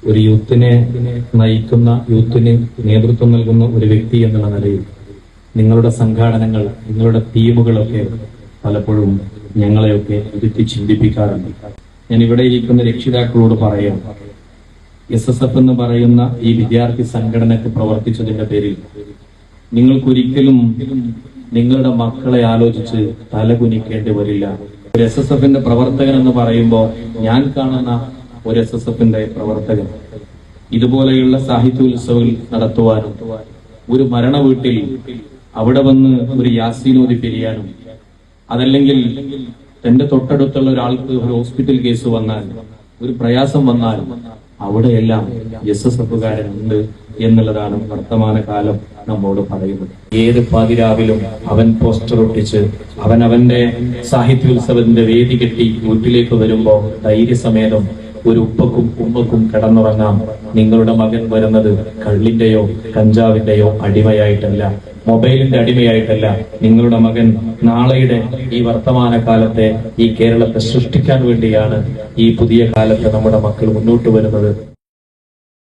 ഒരു യൂത്തിനെ നയിക്കുന്ന, യൂത്തിന് നേതൃത്വം നൽകുന്ന ഒരു വ്യക്തി എന്നുള്ള നിലയിൽ നിങ്ങളുടെ സംഘാടനങ്ങൾ, നിങ്ങളുടെ ടീമുകളൊക്കെ പലപ്പോഴും ഞങ്ങളെയൊക്കെ ഇരുത്തി ചിന്തിപ്പിക്കാറുണ്ട്. ഞാൻ ഇവിടെ ഇരിക്കുന്ന രക്ഷിതാക്കളോട് പറയാം, SSF എന്ന് പറയുന്ന ഈ വിദ്യാർത്ഥി സംഘടനയ്ക്ക് പ്രവർത്തിച്ചതിന്റെ പേരിൽ നിങ്ങൾക്കൊരിക്കലും നിങ്ങളുടെ മക്കളെ ആലോചിച്ച് തലകുനിക്കേണ്ടി വരില്ല. ഒരു SSFന്റെ പ്രവർത്തകൻ എന്ന് പറയുമ്പോൾ ഞാൻ കാണുന്ന ഒരു SSFന്റെ പ്രവർത്തകൻ ഇതുപോലെയുള്ള സാഹിത്യോത്സവങ്ങൾ നടത്തുവാനും, ഒരു മരണ വീട്ടിൽ അവിടെ വന്ന് ഒരു യാസീനോദി പിരിയാനും, അതല്ലെങ്കിൽ തന്റെ തൊട്ടടുത്തുള്ള ഒരാൾക്ക് ഒരു ഹോസ്പിറ്റൽ കേസ് വന്നാൽ, ഒരു പ്രയാസം വന്നാൽ അവിടെയെല്ലാം SSFകാരനുണ്ട് എന്നുള്ളതാണ് വർത്തമാനകാലം നമ്മോട് പറയുന്നത്. ഏത് പാതിരാവിലും അവൻ പോസ്റ്റർ ഒട്ടിച്ച് അവന്റെ സാഹിത്യോത്സവത്തിന്റെ വേദി കെട്ടി വീട്ടിലേക്ക് വരുമ്പോ ധൈര്യസമേതം ഒരു ഉപ്പക്കും ഉമ്മക്കും കിടന്നുറങ്ങാം. നിങ്ങളുടെ മകൻ വരുന്നത് കള്ളിന്റെയോ കഞ്ചാവിന്റെയോ അടിമയായിട്ടല്ല, മൊബൈലിന്റെ അടിമയായിട്ടല്ല. നിങ്ങളുടെ മകൻ നാളെയുടെ ഈ വർത്തമാന കാലത്തെ, ഈ കേരളത്തെ സൃഷ്ടിക്കാൻ വേണ്ടിയാണ് ഈ പുതിയ കാലത്ത് നമ്മുടെ മക്കൾ മുന്നോട്ട് വരുന്നത്.